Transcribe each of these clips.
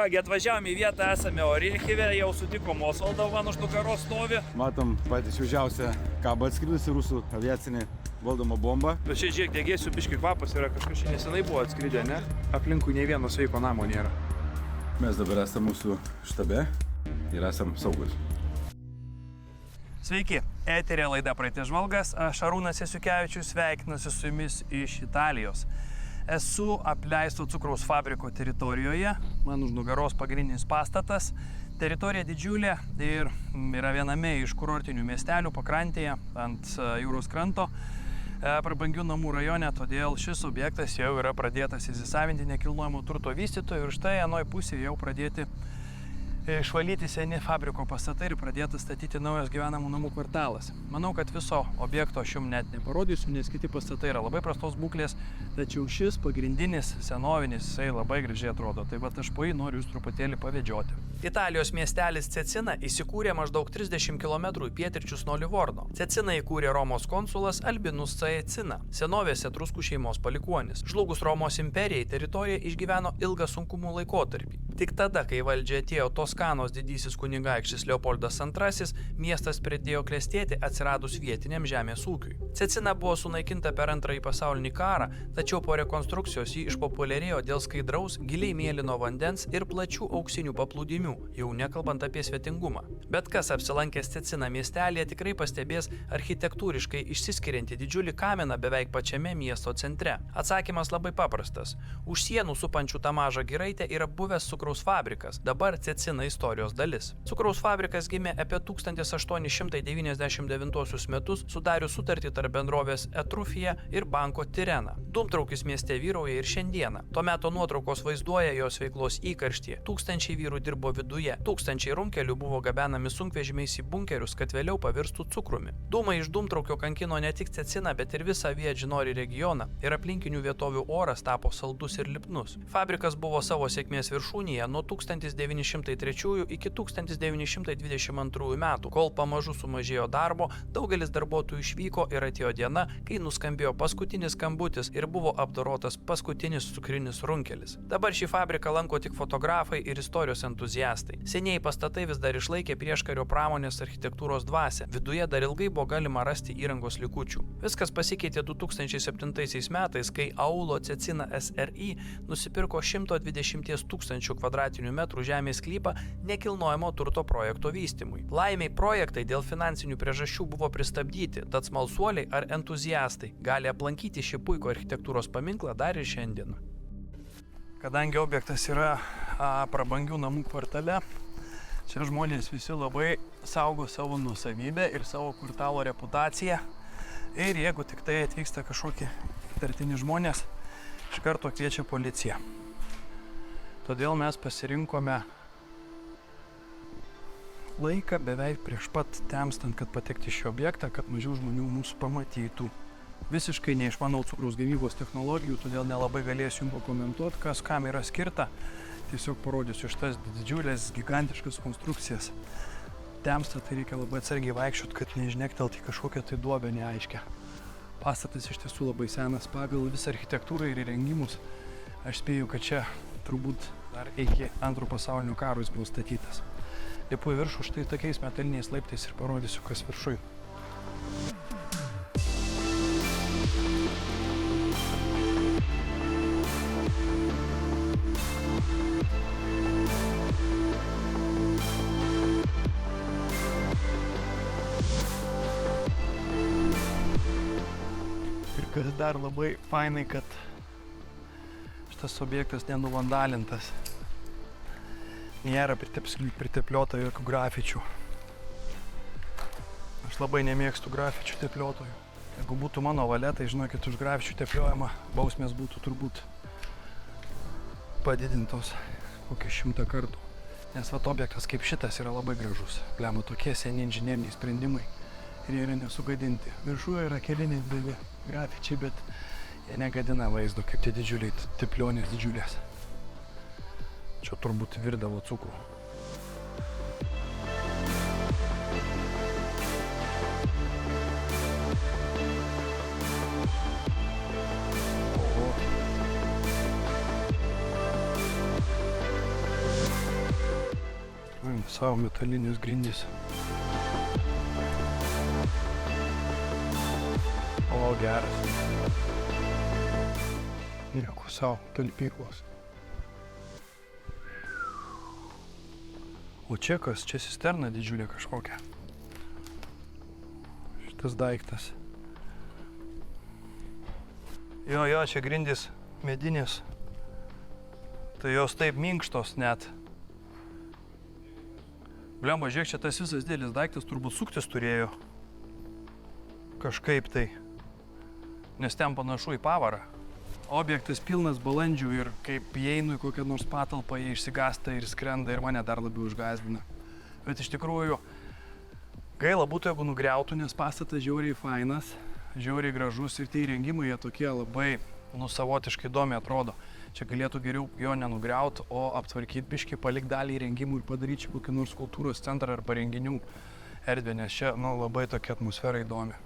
Kągi, atvažiavome į vietą, esame Orechive, jau sutikom Osvaldą, man už nugaros stovi. Matom patį šviežiausią kabą atskridusi rusų aviacinė valdoma bomba. Bet čia žiūrėk, degėsių biški kvapas yra, kažkas čia nesenai buvo atskridę, ne? Aplinkui nei vieno sveiko namo nėra. Mes dabar esame mūsų štabe ir esam saugus. Sveiki, eterė laida Praeities žvalgas, aš Arūnas Jasiukevičius, sveikinuosi su jumis iš Italijos. Esu apleisto cukraus fabriko teritorijoje, man už nugaros pagrindinis pastatas. Teritorija didžiulė ir yra viename iš kurortinių miestelių pakrantėje ant jūros kranto, prabangių namų rajone, todėl šis objektas jau yra pradėtas įsisavinti nekilnojamo turto vystytojų ir štai anoj pusėje jau pradėti išvalyti seni fabriko pastatai ir pradėtas statyti naujas gyvenamų namų kvartalas. Manau, kad viso objekto aš jums net neparodysiu, nes kiti pastatai yra labai prastos būklės, tačiau šis pagrindinis senovinis, jisai labai gražiai atrodo, tai va aš po jį noriu jūs truputėlį pavedžioti. Italijos miestelis Cecina įsikūrė maždaug 30 km į pietryčius nuo Livorno. Ceciną įkūrė Romos konsulas Albinus Caecina, senovės etruskų šeimos palikuonis. Žlugus Romos imperijai teritorija išgyveno ilgą sunkumų laikotarpį. Tik tada, kai valdžia atėjo Toskanos didysis kunigaikštis Leopoldas II, miestas pradėjo klestėti atsiradus vietiniam žemės ūkiui. Cecina buvo sunaikinta per Antrąjį pasaulinį karą, tačiau po rekonstrukcijos ji išpopuliarėjo dėl skaidraus, giliai mėlyno vandens ir plačių auksinių paplūdimių, jau nekalbant apie svetingumą. Bet kas apsilankęs Cecina miestelėje tikrai pastebės architektūriškai išsiskiriantį didžiulį kaminą beveik pačiame miesto centre. Atsakymas labai paprastas. Už sienų supančių tą mažą giraitę yra buvęs cukraus fabrikas, dabar Cecina istorijos dalis. Cukraus fabrikas gimė apie 1899 metus sudarius sutartį tarp bendrovės Etrufija ir banko Tirena. Dūmtraukis mieste vyrauja ir šiandieną. Tuo metu nuotraukos vaizduoja jos veiklos įkarštį. Tūkstančiai vyrų dirbo viduje, tūkstančiai runkelių buvo gabenami sunkvežimiais į bunkerius, kad vėliau pavirstų cukrumi. Dūmai iš dūmtraukio kankino ne tik Ceciną, bet ir visą Via Džinori regioną ir aplinkinių vietovių oras tapo saldus ir lipnus. Fabrikas buvo savo sėkmės viršūnėje nuo 1903 iki 1922 metų, kol pamažu sumažėjo darbo, daugelis darbuotojų išvyko ir atėjo diena, kai nuskambėjo paskutinis skambutis ir buvo apdorotas paskutinis cukrinis runkelis. Dabar šį fabriką lanko tik fotografai ir istorijos entuziastai. Senieji pastatai vis dar išlaikė prieškario pramonės architektūros dvasią. Viduje dar ilgai buvo galima rasti įrangos likučių. Viskas pasikeitė 2007 metais, kai Aulo Cecina SRI nusipirko 120 000 kvadratinių metrų žemės sklypą nekilnojamo turto projekto vystymui. Laimiai projektai dėl finansinių priežasčių buvo pristabdyti, tad smalsuoliai ar entuziastai gali aplankyti šį puikų architektūros paminklą dar ir šiandien. Kadangi objektas yra prabangių namų kvartale, čia žmonės visi labai saugo savo nuosavybę ir savo kvartalo reputaciją. Ir jeigu tik tai atvyksta kažkokie įtartini žmonės, iš karto kviečia policiją. Todėl mes pasirinkome laiką beveik prieš pat temstant, kad patekti šį objektą, kad mažiau žmonių mūsų pamatytų. Visiškai neišmanau cukraus gamybos technologijų, todėl nelabai galėsiu jums pakomentuoti, kas kam yra skirta. Tiesiog parodysiu šitas didžiulės, gigantiškas konstrukcijas. Temsta, tai reikia labai atsargiai vaikščioti, kad nežnektelt į kažkokią tai duobę neaiškę. Pastatas iš tiesų labai senas pagal visą architektūrą ir įrengimus. Aš spėju, kad čia turbūt dar iki Antro pasaulinio karo jis buvo statytas. Lipu į viršų štai tokiais metaliniais laiptais ir parodysiu, kas viršui. Ir kas dar labai fainai, kad šitas objektas nenuvandalintas. Nėra pritepliota jokių grafičių. Aš labai nemėgstu grafičių tepliotojų. Jeigu būtų mano valia, tai žinokit, už grafičių tepliojimą bausmės būtų turbūt padidintos kokią 100 kartų. Nes vat objektas kaip šitas yra labai gražus. Lemia tokie seni inžineriniai sprendimai ir jie yra nesugadinti. Viršuje yra keli nedideli grafičiai, bet jie negadina vaizdo kaip tie didžiuliai teplionės didžiulės. Čia turbūt virdavo cukrų. savo metalinius grindys. O, geras. Nieko savo, talpyklos. O čia kas? Čia cisterna didžiulė kažkokia. Šitas daiktas. Jo, čia grindys medinės. Tai jos taip minkštos net. Blemba, žiūrėk, čia tas visas didelis daiktas turbūt suktis turėjo. Kažkaip tai. Nes ten panašu į pavarą. Objektas pilnas balandžių ir kaip įeinu į kokią nors patalpą, jie išsigąsta ir skrenda ir mane dar labiau išgąsdina. Bet iš tikrųjų, gaila būtų, jeigu nugriautų, nes pastatas žiauriai fainas, žiauriai gražus ir tie įrengimai jie tokie labai, savotiškai įdomiai atrodo. Čia galėtų geriau jo nenugriauti, o aptvarkyti biškį, palikti dalį įrengimų ir padaryti čia kokį nors kultūros centrą arba renginių erdvę, nes čia labai tokia atmosfera įdomi.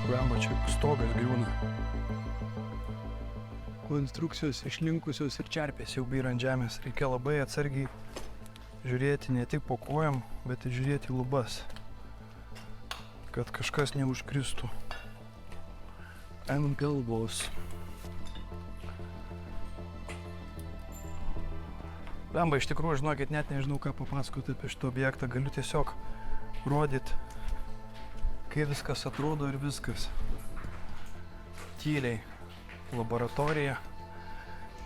Blemba, čia stogas griūna. Konstrukcijos išlinkusios ir čerpės jau byra ant žemės. Reikia labai atsargiai žiūrėti ne tik po kojam, bet ir žiūrėti į lubas, kad kažkas neužkristų ant galvos. Blemba, iš tikrųjų, žinokit, net nežinau, ką papasakoti apie šitą objektą. Galiu tiesiog rodyti, kaip viskas atrodo ir viskas. Tyliai. Laboratorija,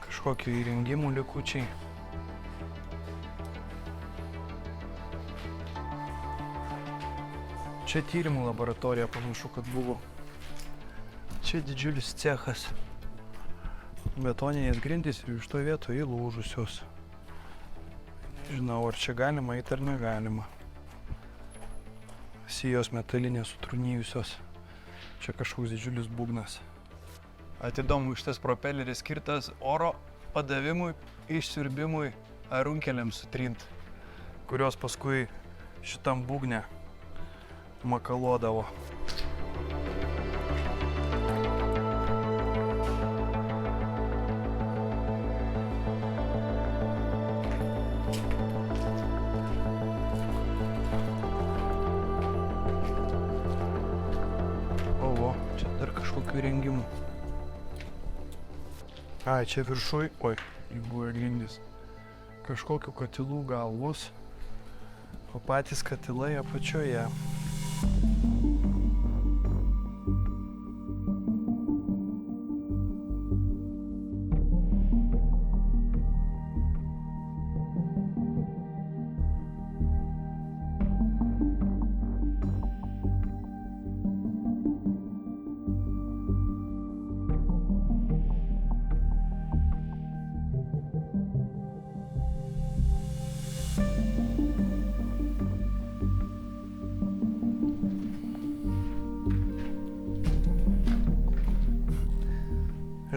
kažkokių įrengimų likučiai. Čia tyrimų laboratorija panašu, kad buvo. Čia didžiulis cechas. Betoninės grindys ir iš to vietoje įlūžusios. Nežinau, ar čia galima eiti ar negalima. Sijos metalinės sutrūnijusios. Čia kažkoks didžiulis būgnas. Atidomu, šitas propeleris skirtas oro padavimui, išsiurbimui ar runkeliams sutrint, kurios paskui šitam būgne makaluodavo. Oho, čia dar kažkokių įrengimų. Ai, čia viršui, oi, buvo grindys. Kažkokių katilų galvos, o patys katilai apačioje.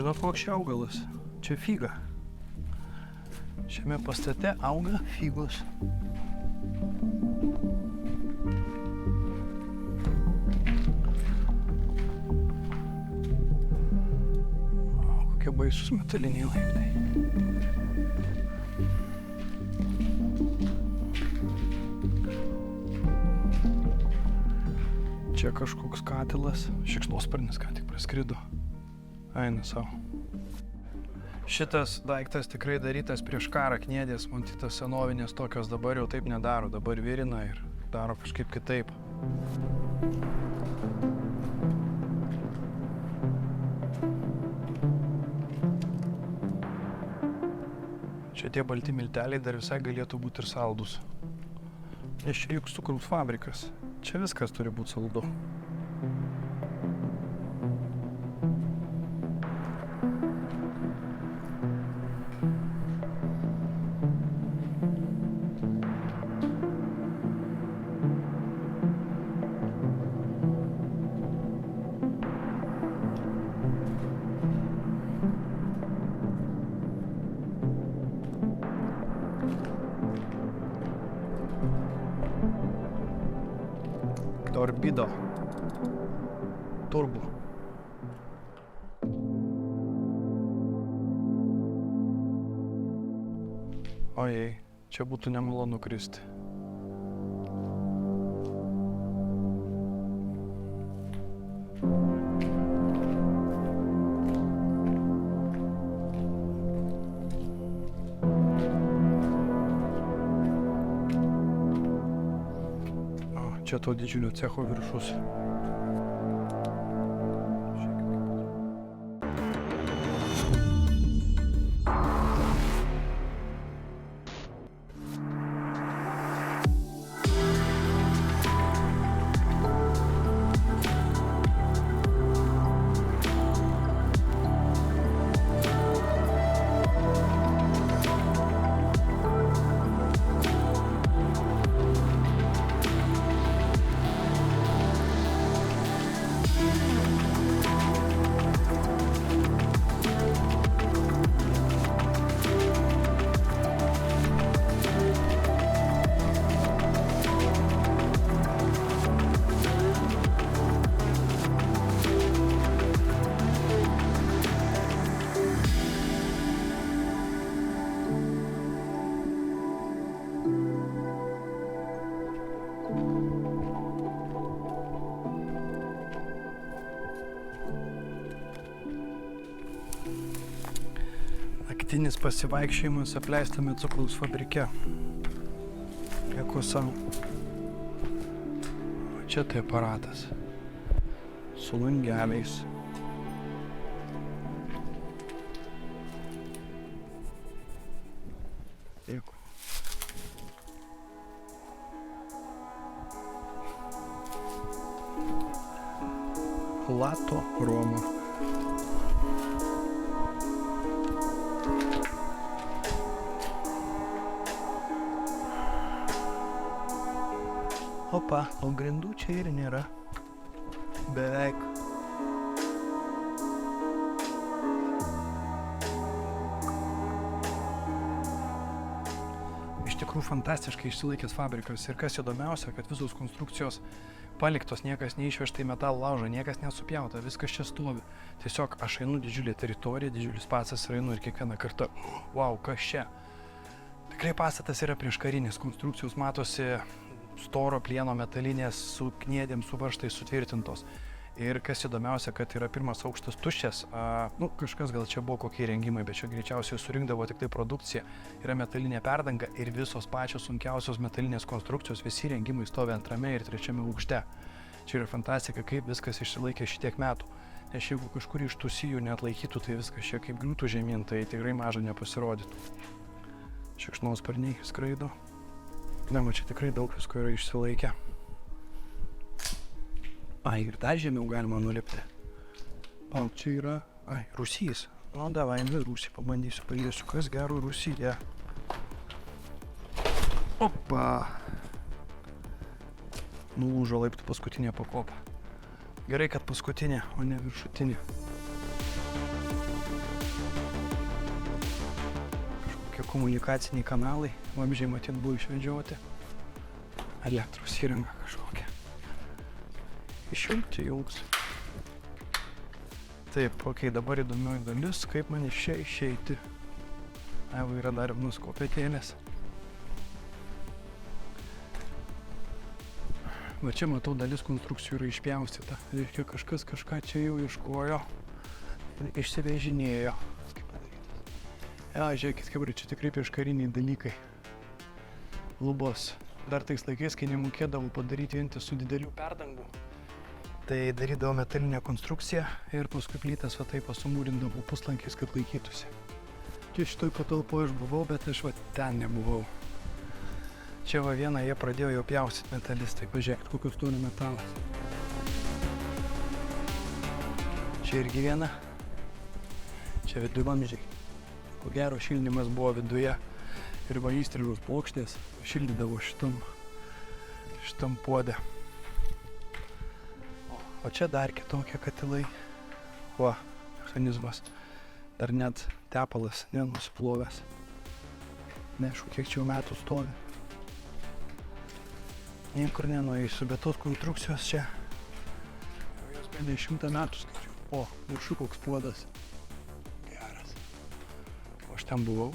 Žinot, koks čia augalas? Čia figa. Šiame pastate auga figos. Kokie baisus metaliniai laiptai. Čia kažkoks katilas. Šikšnosparnis ką tik praskrido. Eina savo. Šitas daiktas tikrai darytas prieš karą, kniedės, matytas senovinės tokios dabar jau taip nedaro, dabar virina ir daro kažkaip kitaip. Čia tie balti milteliai dar visai galėtų būti ir saldus. Nes čia juk cukraus fabrikas. Čia viskas turi būti saldu. Torbido. Turbo. Ojei, čia būtų nemalonu kristi. Čia to didžiulio cecho viršus. Naktinis pasivaikščiojimas apleistame cukraus fabrike. Nieko savo. Čia tai aparatas. Su langeliais. Dėkui. Lato Roma. Opa, o grindų čia ir nėra. Beveik. Iš tikrųjų fantastiškai išsilaikęs fabrikas ir kas įdomiausia, kad visos konstrukcijos paliktos, niekas neišvežta į metalų laužą, niekas nesupjauta, viskas čia stovi. Tiesiog aš einu didžiulė teritorija, didžiulis pastatas ir einu ir kiekvieną kartą, wow, kas čia? Tikrai pastatas yra prieškarinės konstrukcijos, matosi storo plieno metalinės su kniedėm, su varžtais sutvirtintos. Ir kas įdomiausia, kad yra pirmas aukštas tuščias, kažkas gal čia buvo kokie įrengimai, bet čia greičiausiai surinkdavo tik tai produkcija. Yra metalinė perdanga ir visos pačios sunkiausios metalinės konstrukcijos, visi įrengimai stovi antrame ir trečiame aukšte. Čia yra fantastika, kaip viskas išsilaikė šitiek metų. Nes jeigu kažkur iš tų sijų neatlaikytų, tai viskas čia kaip griūtų žemyn, tai tikrai maža nepasirodytų. Šikšnosparniai skraido. Na, čia tikrai daug visko yra išsilaikę. Ai, ir dar žemiau galima nulipti. O, čia yra, rūsys. O, davai, rūsį pabandysiu, pažiūrėsiu, kas gero rūsyje. Opa! Nulūžo laiptų paskutinė pakopa. Gerai, kad paskutinė, o ne viršutinė. Kažkokie komunikaciniai kanalai, vamzdžiai matyt buvo išvedžioti. Elektros įranga kažkokia. Išjungti jauks. Taip, dabar įdomioji dalis, kaip man iš čia išeiti. Va, yra dar vienos kopėtėlės. Va čia matau, dalis konstrukcijų yra išpjaustyta. Reiškia, kažkas kažką čia jau ieškojo ir išsivežinėjo. Žiūrėkit, kaip čia tikrai prieškariniai dalykai. Lubos. Dar tais laikais, kai nemokėdavo padaryti vientisų didelių perdangų, tai darydavo metalinę konstrukciją ir paskui plytas va taip pasumūrindavo puslankiais, kad laikytųsi. Čia šitoj patalpoje aš buvau, bet aš va ten nebuvau. Čia va vieną jie pradėjo jau pjaustyti metalistai. Pažiūrėkit, kokios turi metalas. Čia irgi viena. Čia viduj vamzdžiai. Ko gero šildymas buvo viduje ir va įstrižos plokštės šildydavo šitam puode. O čia dar kitokie katilai. Va, mechanizmas. Dar net tepalas nenusiplovęs. Neaišku, kiek čia jau metų stovi. Niekur nenueisiu, bet tos konstrukcijos čia jos bene 100 metų skaičiu. O, viršų koks puodas. Geras. O aš ten buvau.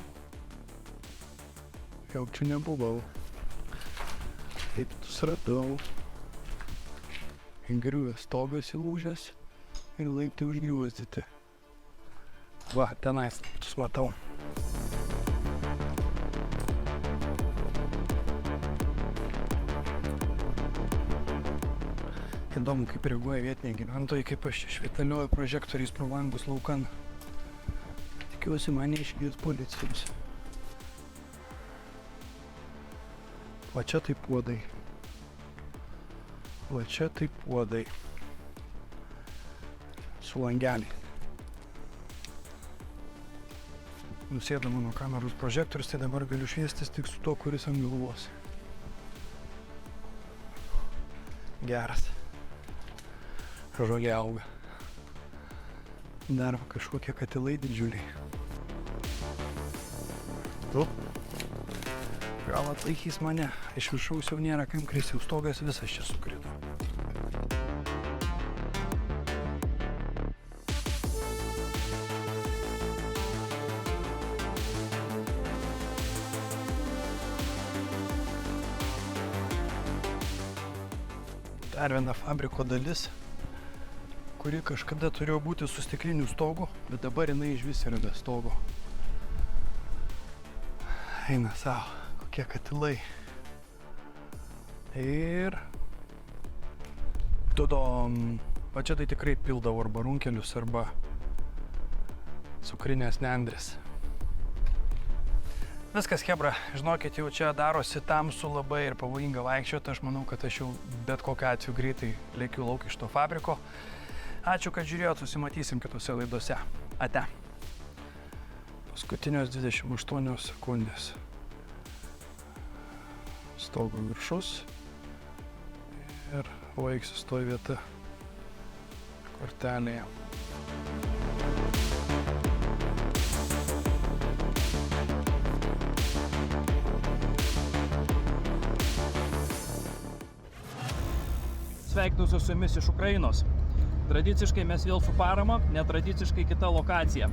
paskelbk, čia nebuvau. Taip, tu suradau. Įgriuvęs stogas įlūžęs ir laiptai užgriuzdyti. Va, tenais, tu matau. Įdomu, kaip reaguoja vietiniai gyventojai, kaip aš čia švietalioju prožektoriais pro langus laukan. Tikiuosi, mane išgirs policijos. Va čia tai puodai. Va čia tai puodai. Su langeliai. Nusėda mano kameros prožektorius, tai dabar galiu šviestis tik su to, kuris ant galvos. Geras. Žolė auga. Dar kažkokie katilai didžiuliai. Tu? Gal atlaikys mane. Iš viršaus jau nėra kam kristi, jau stogas visas čia sukrito. Dar viena fabriko dalis, kuri kažkada turėjo būti su stikliniu stogu, bet dabar jinai išvis yra be stogo. Eina savo, kokie katilai. Ir... Tudom. Va čia tai tikrai pildavo arba runkelius, arba cukrinės nendrės. Viskas, chebra, žinokit, jau čia darosi tamsu labai ir pavojinga vaikščioti. Aš manau, kad aš jau bet kokiu atveju greitai lėkiu lauk iš to fabriko. Ačiū, kad žiūrėjot, susimatysim kitose laidose. Ate. Paskutinės 28 sekundės. Stogo viršus. Ir vaiksis toj vieta kortelėje. Sveikinusiu su jumis iš Ukrainos. Tradiciškai mes vėl su parama, netradiciškai kita lokacija.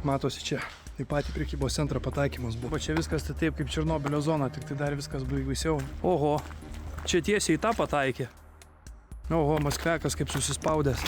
Matosi čia, taip pat į prekybos centrą pataikymas buvo. Čia viskas tai taip kaip Černobylio zona, tik tai dar viskas baisiau. Oho, čia tiesiai į tą pataikė. Oho, Maskvekas kaip susispaudęs.